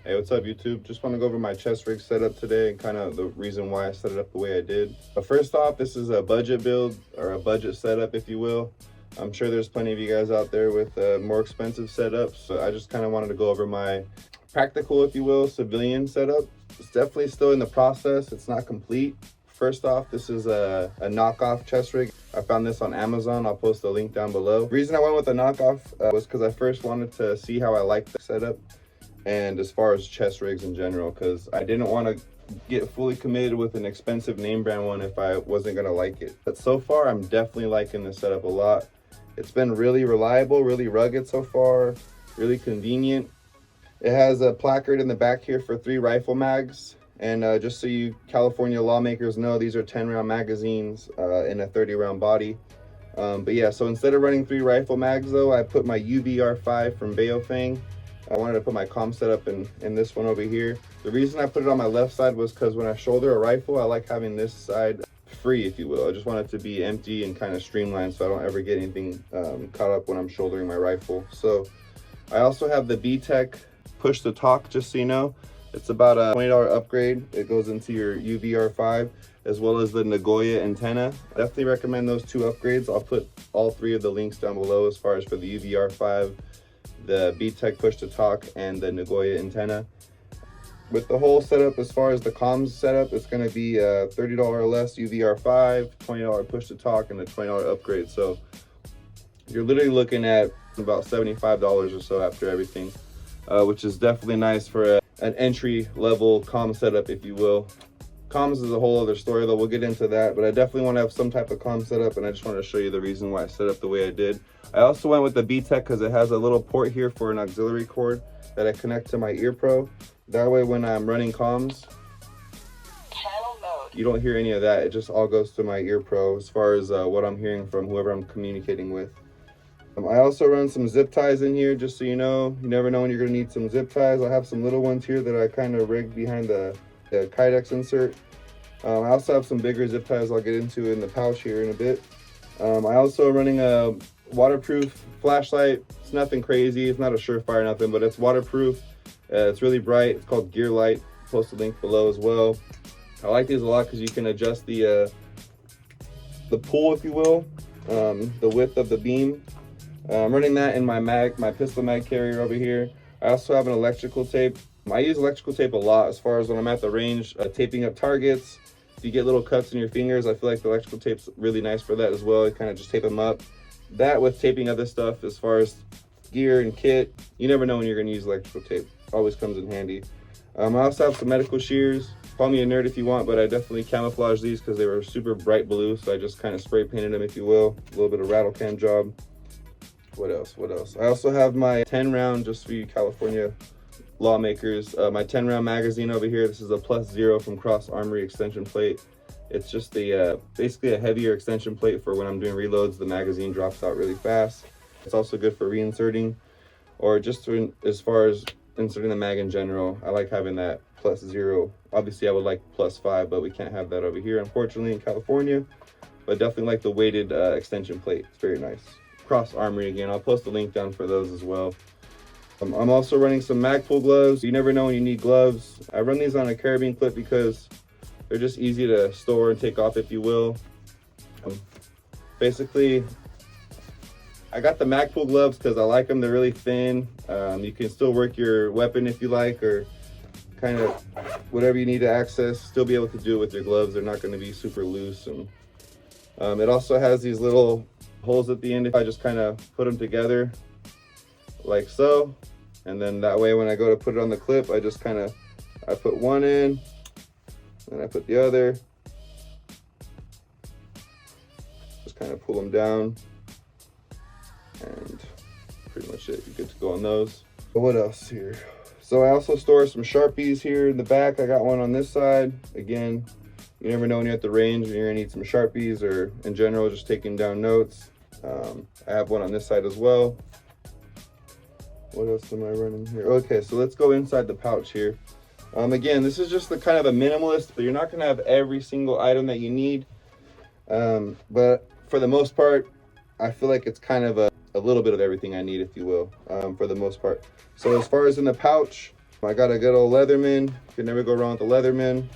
Hey, what's up, YouTube? Just want to go over my chest rig setup today and kind of the reason why I set it up the way I did. But first off, this is a budget build, or a budget setup, if you will. I'm sure there's plenty of you guys out there with more expensive setups, so I just kind of wanted to go over my practical, if you will, civilian setup. It's definitely still in the process. It's not complete. First off, this is a knockoff chest rig. I found this on Amazon. I'll post a link down below. The reason I went with a knockoff was because I first wanted to see how I liked the setup, and as far as chest rigs in general, because I didn't want to get fully committed with an expensive name brand one if I wasn't going to like it. But so far, I'm definitely liking this setup a lot. It's been really reliable, really rugged so far, really convenient. It has a placard in the back here for 3 rifle mags. And just so you California lawmakers know, these are 10-round magazines in a 30-round body. But yeah, so instead of running 3 rifle mags though, I put my UVR5 from Baofeng. I wanted to put my comm setup in this one over here. The reason I put it on my left side was because when I shoulder a rifle, I like having this side free, if you will. I just want it to be empty and kind of streamlined so I don't ever get anything caught up when I'm shouldering my rifle. So I also have the B-Tech push to talk, just so you know. It's about a $20 upgrade. It goes into your UVR5 as well as the Nagoya antenna. Definitely recommend those 2 upgrades. I'll put all 3 of the links down below as far as for the UVR5, the B-Tech push to talk, and the Nagoya antenna. With the whole setup, as far as the comms setup, it's going to be a $30 or less UVR5, $20 push to talk, and a $20 upgrade. So you're literally looking at about $75 or so after everything, which is definitely nice for an entry level comm setup, if you will. Comms is a whole other story though, we'll get into that, but I definitely want to have some type of comm setup, and I just want to show you the reason why I set up the way I did. I also went with the B-Tech because it has a little port here for an auxiliary cord that I connect to my ear pro. That way when I'm running comms, you don't hear any of that. It just all goes to my ear pro as far as what I'm hearing from whoever I'm communicating with. I also run some zip ties in here, just so you know. You never know when you're going to need some zip ties. I have some little ones here that I kind of rigged behind the Kydex insert. I also have some bigger zip ties I'll get into in the pouch here in a bit. I also am running a waterproof flashlight. It's nothing crazy. It's not a surefire nothing, but it's waterproof. It's really bright. It's called Gear Light. I'll post a link below as well. I like these a lot because you can adjust the pull, if you will, the width of the beam. I'm running that in my pistol mag carrier over here. I also have an electrical tape. I use electrical tape a lot as far as when I'm at the range, taping up targets. If you get little cuts in your fingers, I feel like the electrical tape's really nice for that as well. You kind of just tape them up. That with taping other stuff as far as gear and kit, you never know when you're going to use electrical tape. Always comes in handy. I also have some medical shears. Call me a nerd if you want, but I definitely camouflage these because they were super bright blue, so I just kind of spray painted them, if you will. A little bit of rattle can job. What else? I also have my 10-round, just for you California lawmakers, my 10-round magazine over here. This is a +0 from Cross Armory extension plate. It's just basically a heavier extension plate for when I'm doing reloads. The magazine drops out really fast. It's also good for reinserting, or just as far as inserting the mag in general. I like having that +0. Obviously I would like +5, but we can't have that over here, unfortunately, in California. But definitely like the weighted extension plate. It's very nice. Cross Armory again. I'll post a link down for those as well. I'm also running some MagPul gloves. You never know when you need gloves. I run these on a carabiner clip because they're just easy to store and take off, if you will. Basically, I got the MagPul gloves because I like them. They're really thin. You can still work your weapon if you like, or kind of whatever you need to access, still be able to do it with your gloves. They're not going to be super loose. And it also has these little holes at the end. If I just kind of put them together like so, and then that way when I go to put it on the clip, I just kind of put one in, and I put the other, just kind of pull them down, and pretty much it. You're good to go on those. But what else here? So I also store some Sharpies here in the back. I got one on this side. Again, you never know when you're at the range and you're gonna need some Sharpies, or in general just taking down notes. I have one on this side as well. What else am I running here? Okay, so let's go inside the pouch here. Again, this is just the kind of a minimalist, but you're not gonna have every single item that you need. But for the most part, I feel like it's kind of a little bit of everything I need, if you will, for the most part. So as far as in the pouch, I got a good old Leatherman. You can never go wrong with the Leatherman.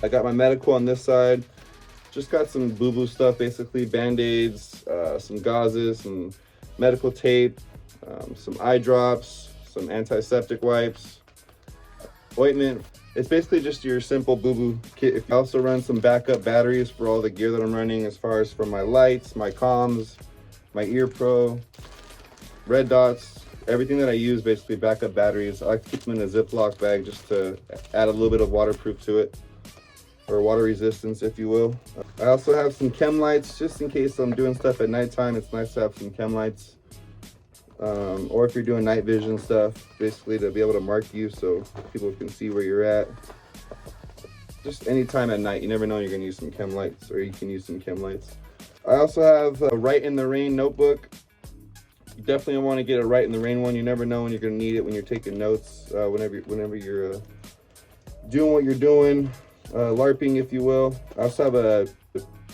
I got my medical on this side. Just got some boo-boo stuff, basically Band-Aids, some gauzes, some medical tape, some eye drops, some antiseptic wipes, ointment. It's basically just your simple boo-boo kit. I also run some backup batteries for all the gear that I'm running, as far as from my lights, my comms, my ear pro, red dots, everything that I use, basically backup batteries. I like to keep them in a Ziploc bag just to add a little bit of waterproof to it, or water resistance, if you will. I also have some chem lights, just in case I'm doing stuff at nighttime. It's nice to have some chem lights. Or if you're doing night vision stuff, basically to be able to mark you so people can see where you're at. Just anytime at night, you never know, you're gonna use some chem lights, or you can use some chem lights. I also have a Write in the Rain notebook. You definitely want to get a Write in the Rain one. You never know when you're gonna need it, when you're taking notes, whenever you're doing what you're doing, LARPing, if you will. I also have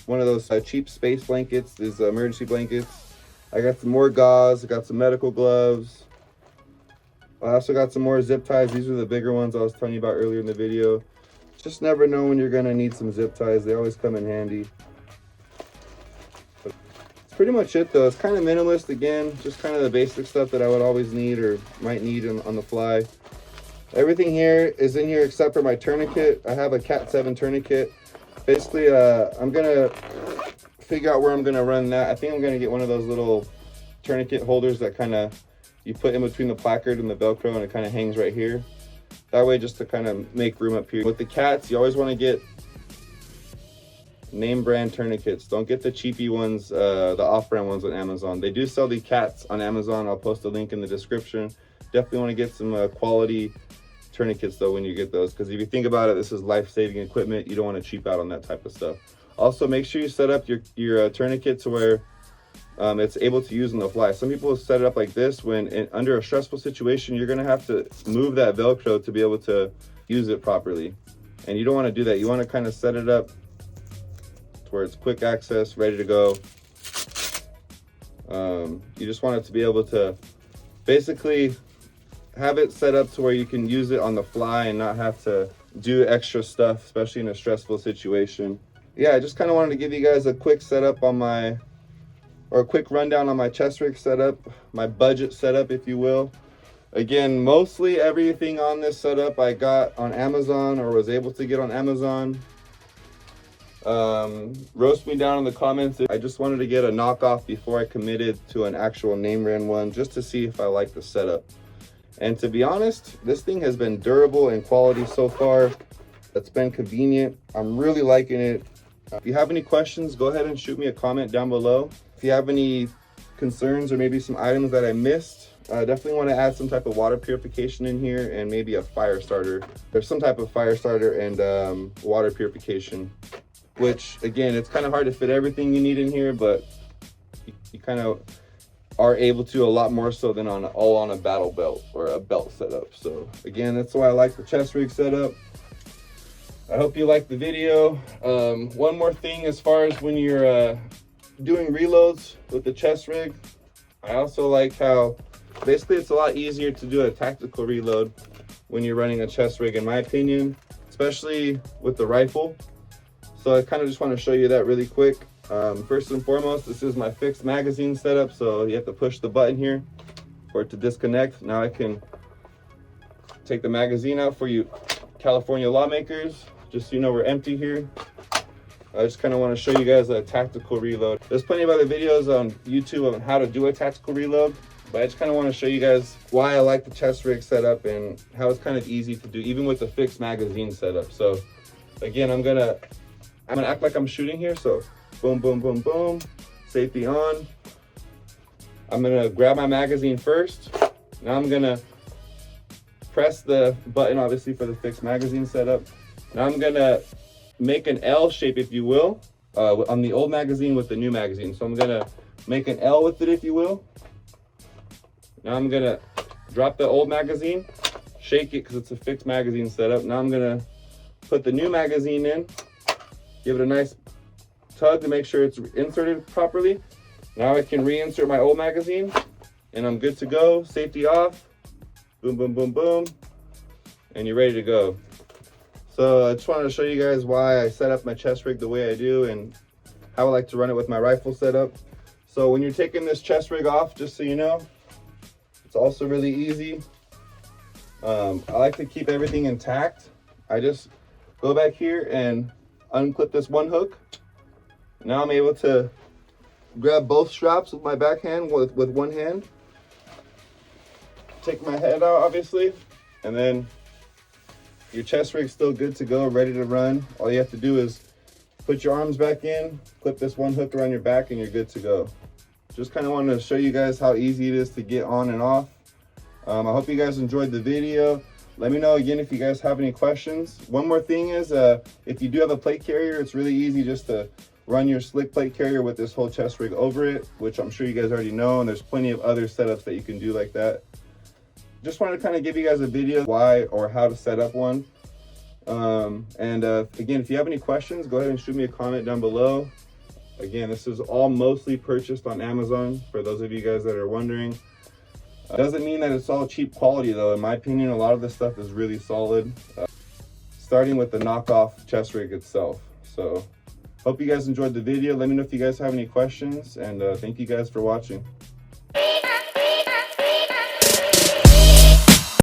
one of those cheap space blankets, these emergency blankets. I got some more gauze, I got some medical gloves. I also got some more zip ties. These are the bigger ones I was telling you about earlier in the video. Just never know when you're gonna need some zip ties. They always come in handy. But it's pretty much it though. It's kind of minimalist again, just kind of the basic stuff that I would always need or might need on the fly. Everything here is in here except for my tourniquet. I have a Cat 7 tourniquet. Basically, I'm gonna figure out where I'm gonna run that. I think I'm gonna get one of those little tourniquet holders that kind of you put in between the placard and the Velcro, and it kind of hangs right here. That way, just to kind of make room up here. With the cats, you always want to get name brand tourniquets. Don't get the cheapy ones, the off-brand ones on Amazon. They do sell the cats on Amazon. I'll post a link in the description. Definitely want to get some quality tourniquets though when you get those, because if you think about it, this is life-saving equipment. You don't want to cheap out on that type of stuff. Also, make sure you set up your tourniquet to where it's able to use on the fly. Some people set it up like this. When under a stressful situation, you're gonna have to move that Velcro to be able to use it properly, and you don't want to do that. You want to kind of set it up to where it's quick access, ready to go. You just want it to be able to basically have it set up to where you can use it on the fly and not have to do extra stuff, especially in a stressful situation. Yeah, I just kind of wanted to give you guys a quick setup on a quick rundown on my chest rig setup, my budget setup, if you will. Again, mostly everything on this setup I got on Amazon, or was able to get on Amazon. Roast me down in the comments. I just wanted to get a knockoff before I committed to an actual name brand one, just to see if I like the setup. And to be honest, this thing has been durable and quality so far. It's been convenient. I'm really liking it. If you have any questions, go ahead and shoot me a comment down below. If you have any concerns or maybe some items that I missed, I definitely want to add some type of water purification in here, and maybe a fire starter. There's some type of fire starter and water purification, which again, it's kind of hard to fit everything you need in here, but you kind of are able to a lot more so than all on a battle belt or a belt setup. So again, that's why I like the chest rig setup. I hope you liked the video. One more thing, as far as when you're doing reloads with the chest rig, I also like how basically it's a lot easier to do a tactical reload when you're running a chest rig, in my opinion, especially with the rifle. So I kind of just want to show you that really quick. First and foremost, this is my fixed magazine setup, so you have to push the button here for it to disconnect. Now I can take the magazine out for you California lawmakers, just so you know we're empty here. I just kind of want to show you guys a tactical reload. There's plenty of other videos on YouTube on how to do a tactical reload, but I just kind of want to show you guys why I like the chest rig setup and how it's kind of easy to do, even with the fixed magazine setup. So again, I'm gonna act like I'm shooting here. So boom, boom, boom, boom, safety on. I'm gonna grab my magazine first. Now I'm gonna press the button, obviously, for the fixed magazine setup. Now I'm gonna make an L shape, if you will, on the old magazine with the new magazine. So I'm gonna make an L with it, if you will. Now I'm gonna drop the old magazine, shake it because it's a fixed magazine setup. Now I'm gonna put the new magazine in, give it a nice tug to make sure it's inserted properly. Now I can reinsert my old magazine and I'm good to go. Safety off. Boom, boom, boom, boom. and you're ready to go. So I just wanted to show you guys why I set up my chest rig the way I do and how I like to run it with my rifle setup. So when you're taking this chest rig off, just so you know, it's also really easy. I like to keep everything intact. I just go back here and unclip this one hook. Now I'm able to grab both straps with my backhand with one hand. Take my head out, obviously, and then your chest rig's still good to go, ready to run. All you have to do is put your arms back in, clip this one hook around your back, and you're good to go. Just kind of wanted to show you guys how easy it is to get on and off. I hope you guys enjoyed the video. Let me know again if you guys have any questions. One more thing is, if you do have a plate carrier, it's really easy just to run your slick plate carrier with this whole chest rig over it, which I'm sure you guys already know, and there's plenty of other setups that you can do like that. Just wanted to kind of give you guys a video why or how to set up one. Again, if you have any questions, go ahead and shoot me a comment down below. Again, this is all mostly purchased on Amazon, for those of you guys that are wondering. Doesn't mean that it's all cheap quality though. In my opinion, a lot of this stuff is really solid, starting with the knockoff chest rig itself. So hope you guys enjoyed the video. Let me know if you guys have any questions, and thank you guys for watching.